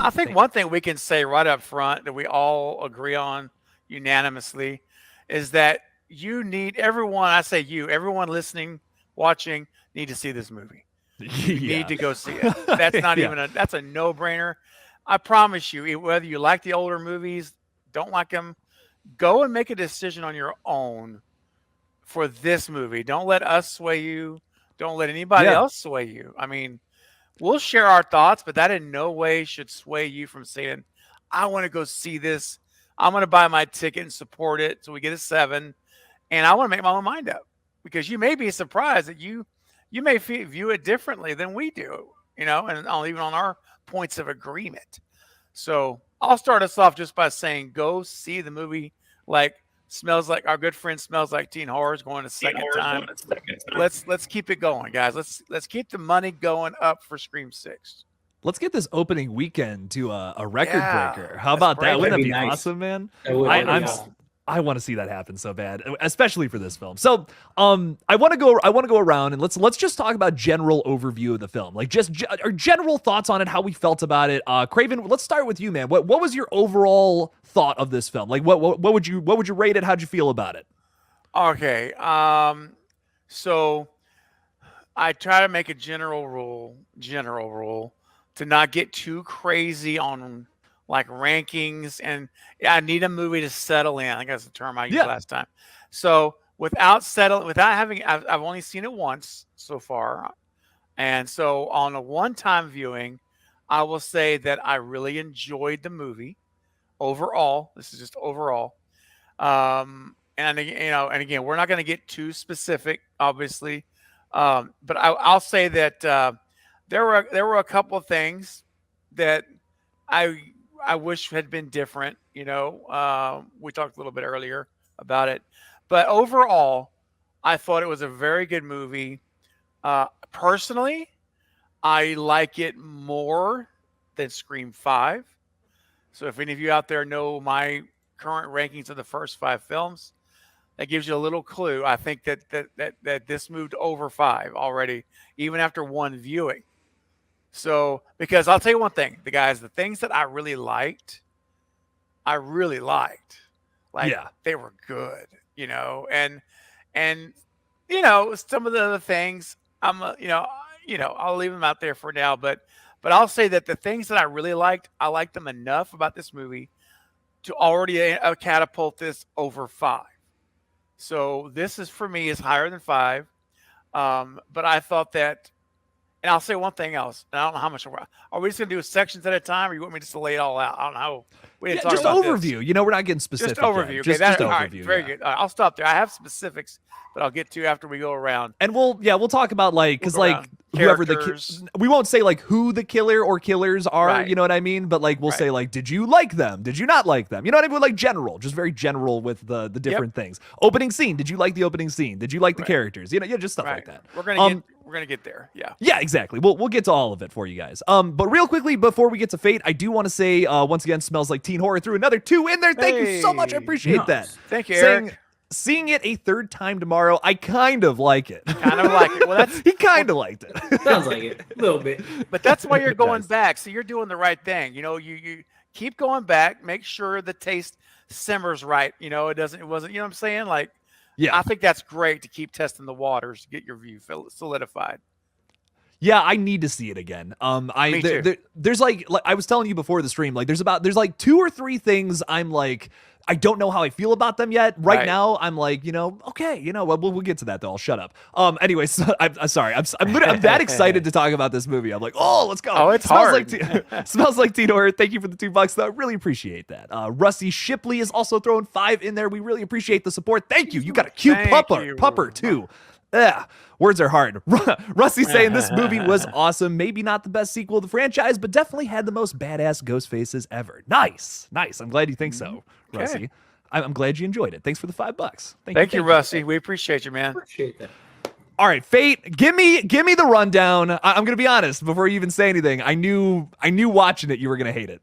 I think one thing we can say right up front that we all agree on unanimously is that you need everyone, I say you, everyone listening, watching, need to see this movie. You need Yeah. to go see it. That's not Yeah. even that's a no-brainer. I promise you, whether you like the older movies, don't like them, go and make a decision on your own for this movie. Don't let us sway you. Don't let anybody Yeah. else sway you. I mean, we'll share our thoughts, but that in no way should sway you from saying, I want to go see this. I'm going to buy my ticket and support it. So we get a 7. And I want to make my own mind up because you may be surprised that you may view it differently than we do, and even on our points of agreement. So I'll start us off just by saying, go see the movie. Like smells like our good friend smells like Teen Horrors going a second time. Let's keep it going, guys. Let's keep the money going up for Scream 6. Let's get this opening weekend to a record Yeah, breaker. How let's about break that? Wouldn't that That'd be be nice. awesome, man? That would be awesome. I want to see that happen so bad, especially for this film. So, I want to go around and let's just talk about general overview of the film, like just our general thoughts on it, how we felt about it. Craven, let's start with you, man. What was your overall thought of this film? Like, what would you rate it? How'd you feel about it? Okay. So I try to make a general rule to not get too crazy on like rankings, and I need a movie to settle in. I think that's the term I used last time. So without having, I've only seen it once so far, and so on a one-time viewing, I will say that I really enjoyed the movie overall. This is just overall. And again, we're not going to get too specific, obviously, but I'll say that there were a couple of things that I wish had been different. We talked a little bit earlier about it, but overall, I thought it was a very good movie. Personally, I like it more than Scream 5. So if any of you out there know my current rankings of the first 5 films, that gives you a little clue. I think that this moved over 5 already, even after one viewing. So, because I'll tell you one thing, the things that I really liked, like they were good, and some of the other things I'll leave them out there for now, but I'll say that the things that I really liked, I liked them enough about this movie to already catapult this over 5. So this is for me is higher than 5, but I thought that. And I'll say one thing else. And I don't know how much. Are we just going to do sections at a time, or you want me just to lay it all out? I don't know. We didn't talk just about overview. this. We're not getting specific. Just overview. Yet. Okay, just all right, overview. very good. All right, I'll stop there. I have specifics that I'll get to after we go around. And we'll talk about because whoever we won't say like who the killer or killers are, Right. You know what I mean? But like we'll say like, did you like them? Did you not like them? You know what I mean? Like general, just very general with the different things. Opening scene. Did you like the opening scene? Did you like the characters? Just stuff like that. We're gonna get there. Yeah. Yeah, exactly. We'll get to all of it for you guys. But real quickly before we get to Fate, I do want to say once again, Smells Like Teen Horror threw another 2 in there. Thank you so much. I appreciate that. Thank you, Eric. Seeing it a third time tomorrow, I kind of like it. Kind of like it. Well, he kind of liked it. Sounds like it a little bit. But that's why you're going back. So you're doing the right thing. You keep going back. Make sure the taste simmers right. It wasn't. You know what I'm saying? Like, I think that's great to keep testing the waters to get your view solidified. Yeah, I need to see it again. Me too. There's like I was telling you before the stream, like there's like 2 or 3 things I'm like, I don't know how I feel about them yet. Right now, I'm like, okay, we'll get to that though. I'll shut up. Anyways, I'm sorry. I'm that excited to talk about this movie. I'm like, oh, let's go. Oh, it's hard. Smells like Teen Horror. Thank you for the $2 though. I really appreciate that. Rusty Shipley is also throwing 5 in there. We really appreciate the support. Thank you. You got a cute pupper too. Yeah, words are hard. Rusty saying this movie was awesome. Maybe not the best sequel to the franchise, but definitely had the most badass ghost faces ever. Nice. I'm glad you think so, Rusty. Okay. I'm glad you enjoyed it. Thanks for the $5. Thank you, Rusty. We appreciate you, man. Appreciate that. All right, Fate, give me the rundown. I'm gonna be honest. Before you even say anything, I knew watching it you were gonna hate it.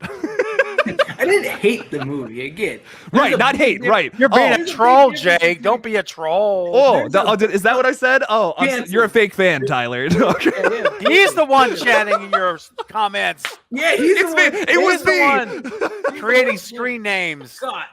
I didn't hate the movie again. Right, not hate. Right, you're being a troll, Jake. Between... Don't be a troll. Oh, is that what I said? Oh, you're a fake fan, Tyler. Okay. Yeah. He's the one chatting in your comments. Yeah, he's the one. It was the one creating screen names. God.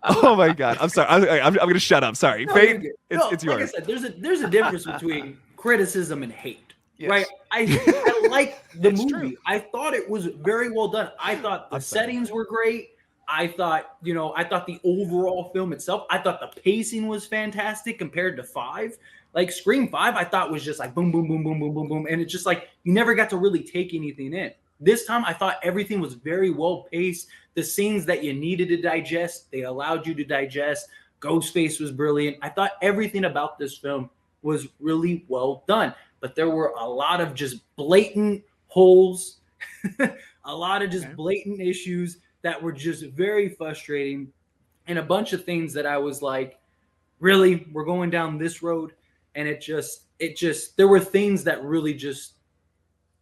Oh my God! I'm sorry. I'm gonna shut up. Sorry, No, Fate. It's yours. Like I said, there's a difference between criticism and hate. Yes. Right? I like the It's movie. true. I thought it was very well done. I thought the settings were great. I thought the overall film itself, I thought the pacing was fantastic compared to 5. Like Scream 5, I thought was just like boom, boom, boom, boom, boom, boom, boom. And it's just like you never got to really take anything in. This time, I thought everything was very well paced. The scenes that you needed to digest, they allowed you to digest. Ghostface was brilliant. I thought everything about this film was really well done. But there were a lot of just blatant holes, a lot of just blatant issues that were just very frustrating, and a bunch of things that I was like, really, we're going down this road? And it just, there were things that really just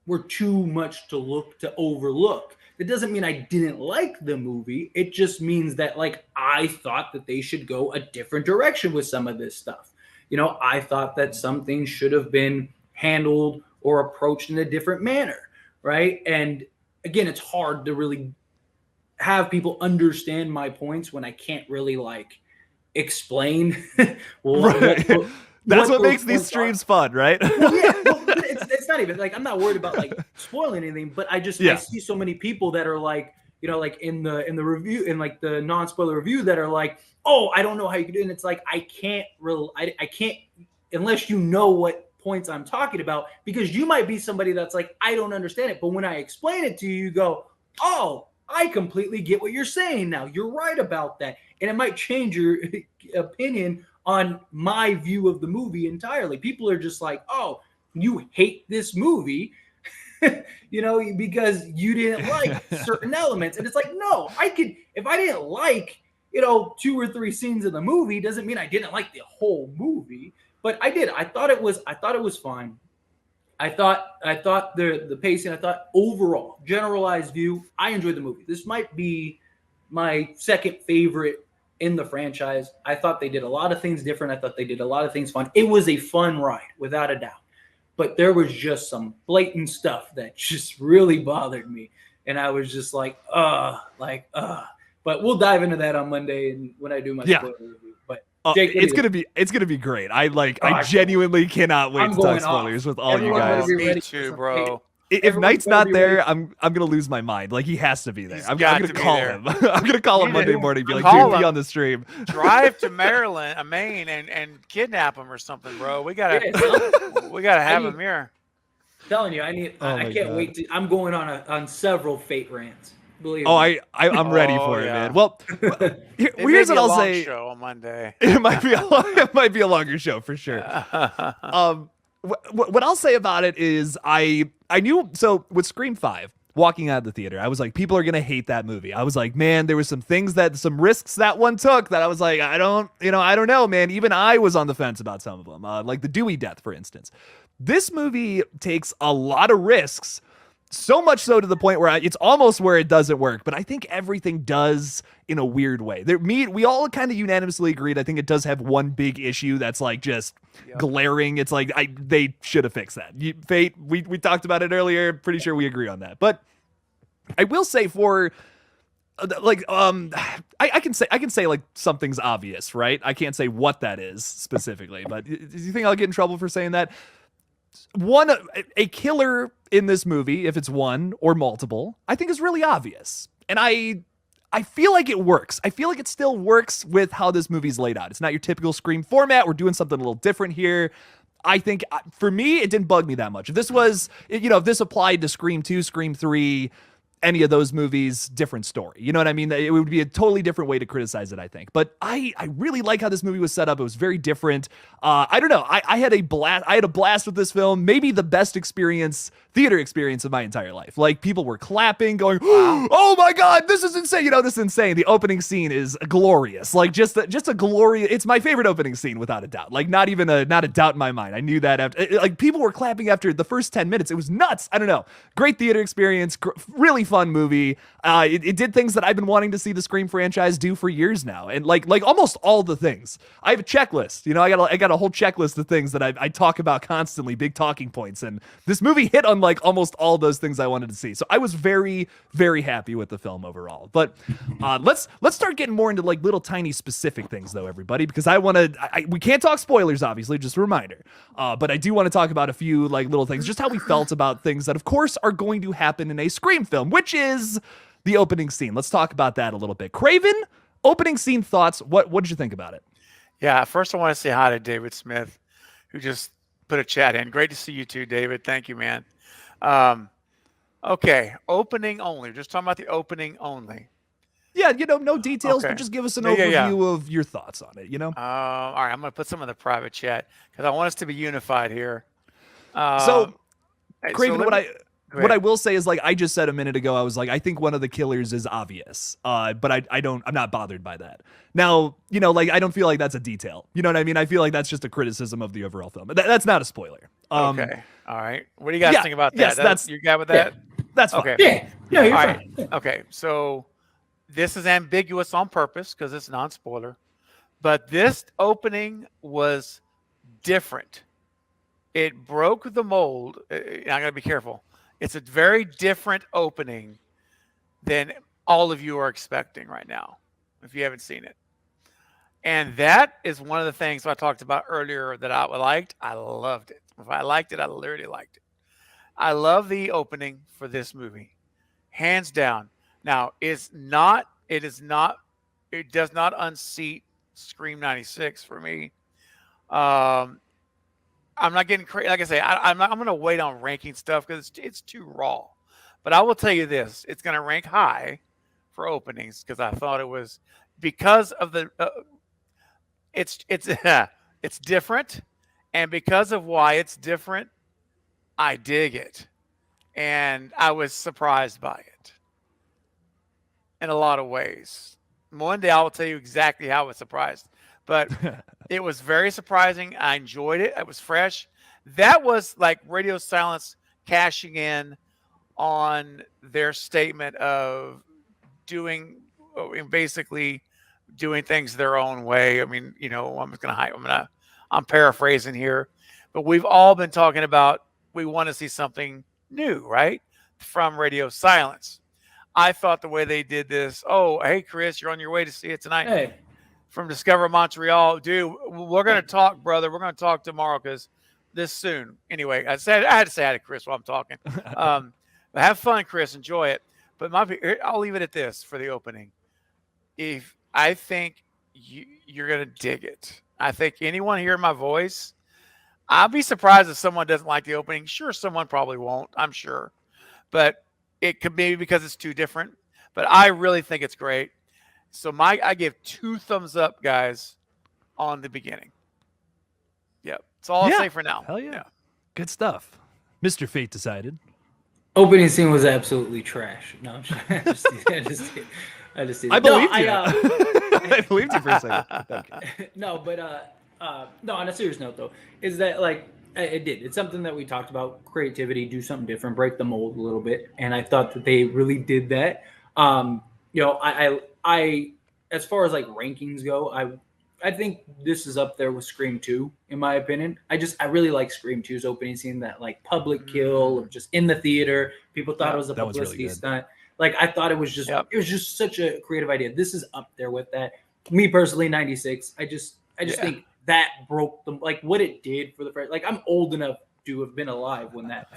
were too much to overlook. It doesn't mean I didn't like the movie. It just means that like I thought that they should go a different direction with some of this stuff. I thought that some things should have been handled or approached in a different manner, right? And again, it's hard to really have people understand my points when I can't really like explain. That's what makes these streams fun, right? Well, yeah, it's not even like I'm not worried about like spoiling anything, but I see so many people that are like, like in the review, in like the non-spoiler review, that are like, oh, I don't know how you can do it. And it's like I can't unless you know what points I'm talking about, because you might be somebody that's like, I don't understand it, but when I explain it to you, you go, oh, I completely get what you're saying now. You're right about that. And it might change your opinion on my view of the movie entirely. People are just like, oh, you hate this movie, because you didn't like certain elements. And it's like, no, if I didn't like, 2 or 3 scenes in the movie, doesn't mean I didn't like the whole movie. But I did. I thought it was fine. I thought the pacing, I thought overall, generalized view, I enjoyed the movie. This might be my second favorite in the franchise. I thought they did a lot of things different. I thought they did a lot of things fun. It was a fun ride, without a doubt. But there was just some blatant stuff that just really bothered me. And I was just like. But we'll dive into that on Monday and when I do my spoiler review. But Jake, it's gonna be great. I genuinely cannot wait to talk spoilers with all you guys. Me too, bro. If Knight's not there, I'm gonna lose my mind. Like, he has to be there. I'm gonna call him. I'm gonna call him Monday morning. Be like, dude, be on the stream. Drive to Maine, and kidnap him or something, bro. We gotta have him here. I'm telling you, I can't wait to. I'm going on several Fate rants. Believe me. I'm ready for it, man. Well, here's what I'll say. Show on Monday. It might be a longer show for sure. What I'll say about it is I knew, so with Scream 5, walking out of the theater, I was like, people are going to hate that movie. I was like, man, there were some risks that one took that I was like, I don't know, man. Even I was on the fence about some of them, like the Dewey death, for instance. This movie takes a lot of risks, so much so to the point where it's almost where it doesn't work, but I think everything does in a weird way. We all kind of unanimously agreed. I think it does have one big issue that's like just glaring. It's like they should have fixed that. Fate, we talked about it earlier. Pretty sure we agree on that. But I will say for like I can say like something's obvious, right? I can't say what that is specifically, but do you think I'll get in trouble for saying that? A killer in this movie, if it's one or multiple, I think is really obvious. And I feel like it works. I feel like it still works with how this movie's laid out. It's not your typical Scream format. We're doing something a little different here. I think for me, it didn't bug me that much. If this was, if this applied to Scream 2, Scream 3, any of those movies, different story. You know what I mean? It would be a totally different way to criticize it, I think. But I really like how this movie was set up. It was very different. I don't know. I had a blast. I had a blast with this film. Maybe the best theater experience of my entire life. Like, people were clapping, going, "Oh my God, this is insane!" This is insane. The opening scene is glorious. Like, just a glorious. It's my favorite opening scene, without a doubt. Like, not a doubt in my mind. I knew that after. Like, people were clapping after the first 10 minutes. It was nuts. I don't know. Great theater experience. Really fun movie. It did things that I've been wanting to see the Scream franchise do for years now, and like almost all the things. I have a checklist. You know, I got a whole checklist of things that I talk about constantly, big talking points, and this movie hit on like almost all those things I wanted to see. So I was very, very happy with the film overall. But let's start getting more into like little tiny specific things though, everybody, because we can't talk spoilers, obviously, just a reminder. But I do want to talk about a few like little things, just how we felt about things that of course are going to happen in a Scream film, which is the opening scene. Let's talk about that a little bit. Craven, opening scene thoughts. What did you think about it? Yeah, first I want to say hi to David Smith, who just put a chat in. Great to see you too, David. Thank you, man. Okay, opening only. We're just talking about the opening only. Yeah, no details, but just give us an overview of your thoughts on it, All right, I'm going to put some in the private chat because I want us to be unified here. So, Craven, what I will say is, like I just said a minute ago, I was like, I think one of the killers is obvious, but I'm not bothered by that. Now, like I don't feel like that's a detail. You know what I mean? I feel like that's just a criticism of the overall film. That's not a spoiler. Okay, all right. What do you guys think about that? Yes, you got with that? Yeah, that's fine. Okay. Yeah, you're fine. Right. Okay, so this is ambiguous on purpose because it's non-spoiler, but this opening was different. It broke the mold. I gotta be careful. It's a very different opening than all of you are expecting right now, if you haven't seen it. And that is one of the things I talked about earlier that I liked. I loved it. If I liked it, I literally liked it. I love the opening for this movie, hands down. Now, it does not unseat Scream 96 for me. I'm not getting crazy. Like I say, I'm going to wait on ranking stuff because it's too raw. But I will tell you this: it's going to rank high for openings because I thought it was because of the it's it's different, and because of why it's different, I dig it, and I was surprised by it in a lot of ways. One day I will tell you exactly how I was surprised. But it was very surprising. I enjoyed it. It was fresh. That was like Radio Silence cashing in on their statement of basically doing things their own way. I mean, I'm paraphrasing here, but we've all been talking about we want to see something new, right? From Radio Silence. I thought the way they did this, hey, Chris, you're on your way to see it tonight. Hey. From Discover Montreal, dude, we're going to talk, brother. We're going to talk tomorrow because this soon. Anyway, I had to say hi to Chris while I'm talking. Have fun, Chris. Enjoy it. But I'll leave it at this for the opening. If I think you're going to dig it. I think anyone hearing my voice, I'll be surprised if someone doesn't like the opening. Sure, someone probably won't. I'm sure. But it could be because it's too different. But I really think it's great. So I give 2 thumbs up, guys, on the beginning. Yep. That's all I'll say for now. Hell yeah. Good stuff. Mr. Fate decided. Opening scene was absolutely trash. No, I'm just I believed you. I believed you for a second. Okay. No, but no, on a serious note though, is that like it did. It's something that we talked about, creativity, do something different, break the mold a little bit. And I thought that they really did that. I as far as like rankings go, I think this is up there with Scream 2 in my opinion. I really like Scream 2's opening scene, that like public kill of just in the theater. People thought it was a publicity stunt. Like I thought it was just such a creative idea. This is up there with that. Me personally, 96. I just think that broke them, like what it did for the first. Like I'm old enough to have been alive when that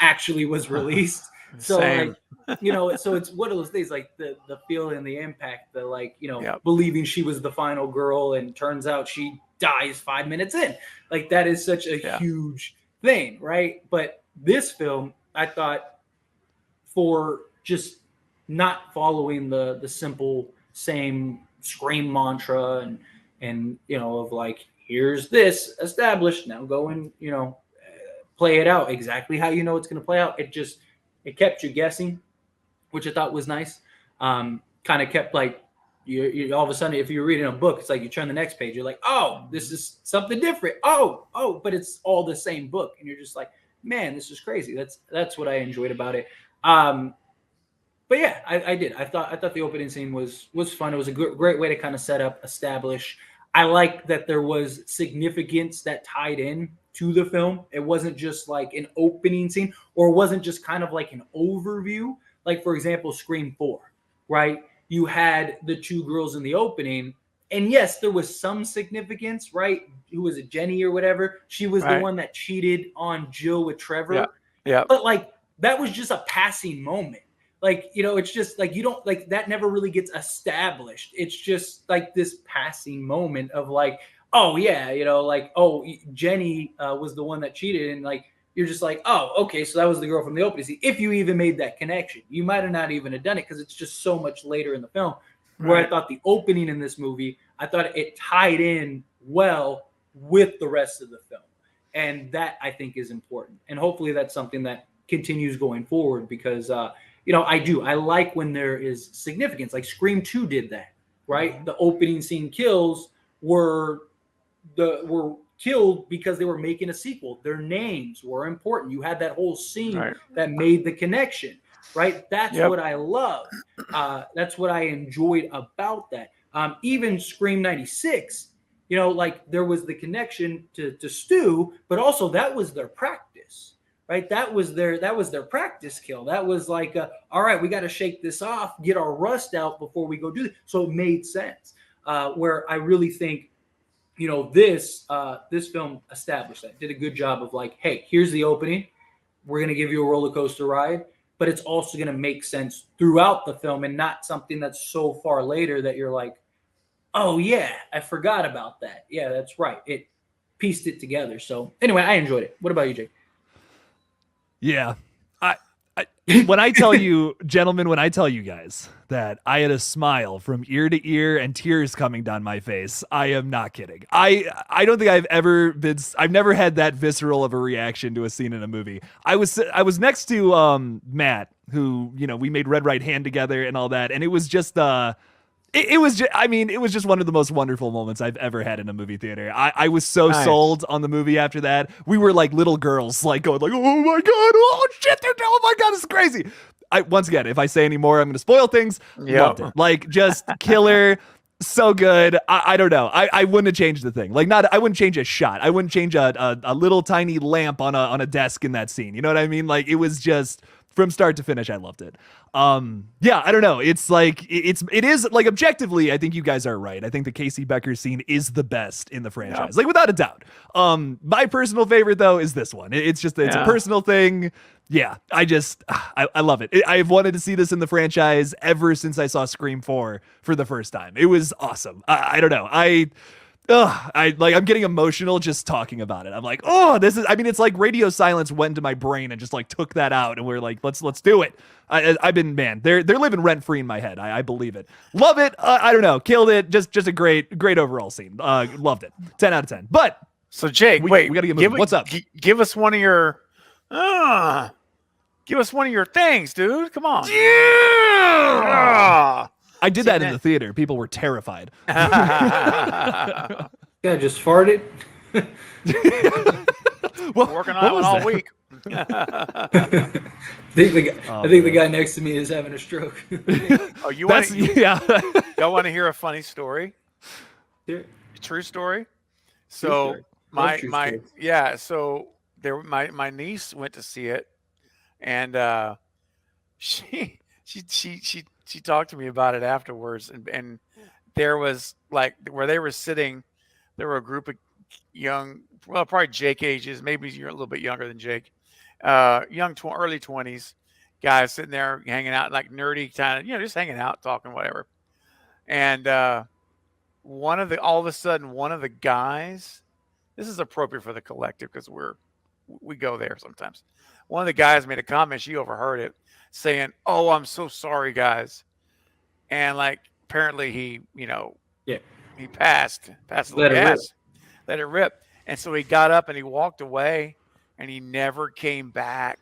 actually was released. So Same. like, so it's one of those things, like the feeling and the impact, the like, believing she was the final girl and turns out she dies 5 minutes in. Like that is such a huge thing, right? But this film, I thought, for just not following the simple same Scream mantra and of like, here's this established, now go and play it out exactly how it's going to play out. It kept you guessing, which I thought was nice. Kind of kept like you all of a sudden, if you're reading a book, it's like you turn the next page, you're like, oh, this is something different. Oh, but it's all the same book, and you're just like, man, this is crazy. That's what I enjoyed about it. But yeah, I did. I thought the opening scene was fun. It was a great way to kind of establish. I like that there was significance that tied in to the film. It wasn't just like an opening scene, or it wasn't just kind of like an overview. Like for example, Scream 4, right? You had the two girls in the opening, and yes, there was some significance, right? Who was it, Jenny or whatever? She was the one that cheated on Jill with Trevor. Yeah. Yeah. But like that was just a passing moment. Like, you know, it's just like you don't like that never really gets established. It's just like this passing moment of like, oh yeah, you know, like, oh, Jenny was the one that cheated, and like you're just like, oh, okay, so that was the girl from the opening scene. If you even made that connection, you might have not even have done it because it's just so much later in the film. Where I thought the opening in this movie, I thought it tied in well with the rest of the film, and that I think is important. And hopefully that's something that continues going forward because you know, I like when there is significance. Like Scream 2 did that, right? The opening scene kills were killed because they were making a sequel. Their names were important. You had that whole scene that made the connection, right? That's what I love. That's what I enjoyed about that. Even Scream 96, you know, like there was the connection to Stu, but also that was their practice. Right, that was their practice kill. That was like, all right, we got to shake this off, get our rust out before we go do it. So it made sense. Where I really think, you know, this film established that, did a good job of like, hey, here's the opening. We're gonna give you a roller coaster ride, but it's also gonna make sense throughout the film and not something that's so far later that you're like, oh yeah, I forgot about that. Yeah, that's right. It pieced it together. So anyway, I enjoyed it. What about you, Jake? Yeah. When I tell you, gentlemen, when I tell you guys that I had a smile from ear to ear and tears coming down my face, I am not kidding. I don't think I've never had that visceral of a reaction to a scene in a movie. I was next to Matt, who, you know, we made Red Right Hand together and all that, and it was just it was just one of the most wonderful moments I've ever had in a movie theater. I was so sold on the movie after that. We were like little girls, like going like, oh my God, oh shit, oh my God, this is crazy. Once again, if I say any more, I'm going to spoil things. Loved it. Like just killer. So good. I don't know. I wouldn't have changed the thing. Like I wouldn't change a shot. I wouldn't change a little tiny lamp on a desk in that scene. You know what I mean? Like it was just from start to finish. I loved it. Yeah, I don't know. It's like it is like objectively, I think you guys are right. I think the Casey Becker scene is the best in the franchise, like without a doubt. My personal favorite though is this one. It's a personal thing. Yeah, I love it. I've wanted to see this in the franchise ever since I saw Scream 4 for the first time. It was awesome. I don't know. I'm getting emotional just talking about it. I'm like, oh, it's like radio silence went into my brain and just like took that out, and we're like, let's do it. They're living rent free in my head. I believe it. Love it. I don't know. Killed it. Just a great overall scene. Loved it. 10 out of 10. But so Jake, we got to get moving. What's up? Give us one of your things, dude. Come on. Yeah. I did that in the theater. People were terrified. Yeah, just farted. Working on it all week. I think the guy next to me is having a stroke. Oh, you want to? Y'all want to hear a funny story? Yeah. True story. So my niece went to see it, and she talked to me about it afterwards, and there was like where they were sitting, there were a group of young, well, probably Jake ages, maybe you're a little bit younger than Jake, early 20s guys sitting there hanging out, like nerdy kind of, just hanging out, talking, whatever. And all of a sudden, one of the guys, this is appropriate for the collective because we go there sometimes. One of the guys made a comment, she overheard it, saying, "Oh, I'm so sorry, guys," and like apparently he passed Let it rip, and so he got up and he walked away, and he never came back.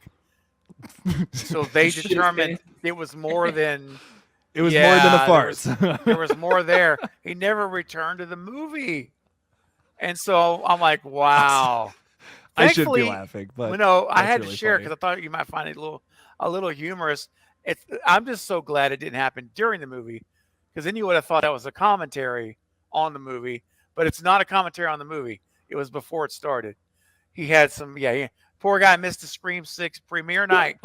So they determined it was more than more than a farce. There was more there. He never returned to the movie, and so I'm like, wow. I should be laughing, but I had to share because I thought you might find it a little humorous. I'm just so glad it didn't happen during the movie, because then you would have thought that was a commentary on the movie, but it's not a commentary on the movie. It was before it started. He had some, poor guy missed the Scream 6 premiere night.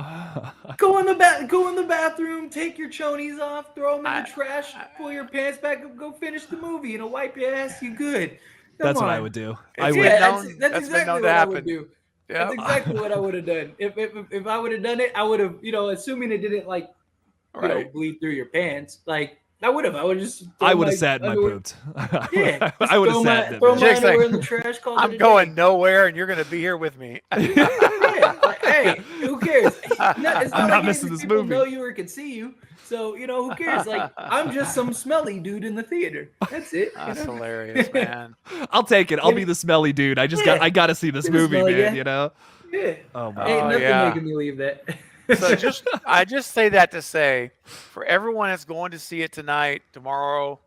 Go in the bathroom, take your chonies off, throw them in the trash, pull your pants back up, go finish the movie, and wipe your ass. You good? That's what I would do. That's exactly what I would do. Yep. That's exactly what I would have done. If I would have done it, I would have, assuming it didn't bleed through your pants, I would have just. I would have sat in my boots. Yeah, I would have sat in throw my underwear in the trash. I'm going nowhere, and you're going to be here with me. Hey, who cares? I'm not missing this movie. Know you or can see you, so who cares? I'm just some smelly dude in the theater. That's it. That's hilarious, man. I'll take it. I'll be the smelly dude. I got to see this movie, man. Yeah. Oh my. Ain't nothing making me leave that. So I just say that to say, for everyone that's going to see it tonight, tomorrow,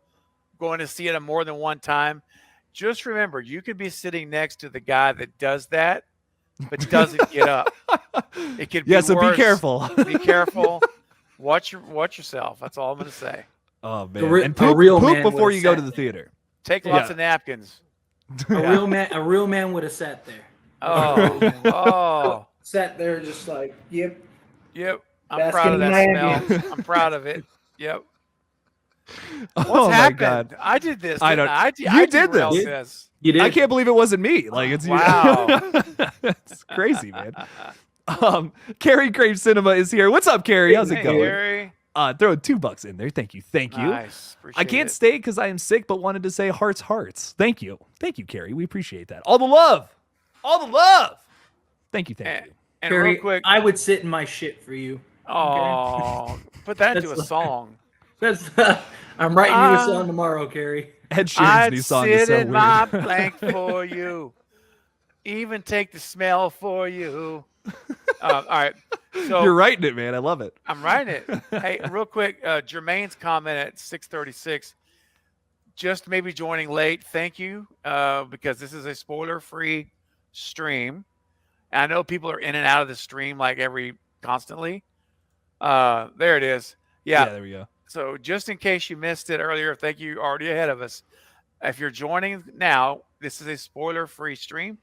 going to see it more than one time, just remember, you could be sitting next to the guy that does that, but doesn't get up. It could be so worse. Be careful. Be careful. Watch yourself. That's all I'm going to say. Oh man! And poop before you go to the theater. Take lots of napkins. A real man would have sat there. Oh. Sat there just yep. Yep. I'm proud of that smell. I'm proud of it. Yep. What's happened? God. I did this. I don't. You did this. You did. I can't believe it wasn't me. It's wow. It's crazy, man. Carrie Crave Cinema is here. What's up, Carrie? How's it going? Carrie. Throw $2 in there. Thank you. Nice. I can't stay because I am sick, but wanted to say hearts. Thank you, Carrie. We appreciate that. All the love. Thank you. And Carrie, real quick, I would sit in my shit for you. Oh, put that into a song. I'm writing you a song tomorrow, Carrie. Ed Sheeran's new song is so weird. I'd sit in my blank for you, even take the smell for you. All right, so you're writing it, man. I love it. I'm writing it. Hey, real quick, Jermaine's comment at 6:36. Just maybe joining late. Thank you, because this is a spoiler-free stream. I know people are in and out of the stream constantly. There it is. Yeah, there we go. So just in case you missed it earlier, thank you. Already ahead of us. If you're joining now, this is a spoiler-free stream.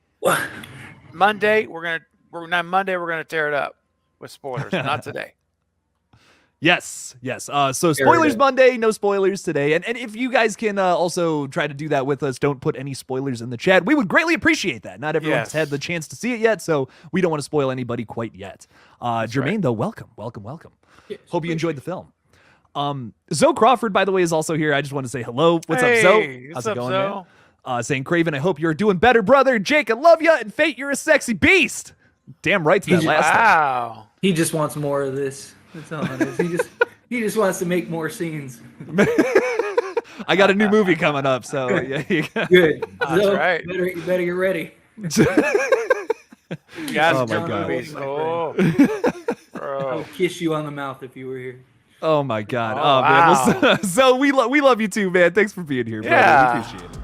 Monday we're gonna tear it up with spoilers. Not today. Yes. So spoilers Monday, no spoilers today. And if you guys can also try to do that with us, don't put any spoilers in the chat. We would greatly appreciate that. Not everyone's had the chance to see it yet, so we don't want to spoil anybody quite yet. Jermaine, though, welcome. Yes, Hope you enjoyed the film. Zoe Crawford, by the way, is also here. I just want to say hello. What's up, Zoe? How's it going, man? Saying, Craven, I hope you're doing better, brother. Jake, I love you. And Fate, you're a sexy beast. Damn right to that last time. He just wants more of this. That's all it is. He just wants to make more scenes. I got a new movie coming up, so yeah. Good. That's right. You better get ready. You guys, oh my God. Movies. Bro. I'll kiss you on the mouth if you were here. Oh my God. Oh man. Well, so we love you too, man. Thanks for being here, brother. We appreciate it.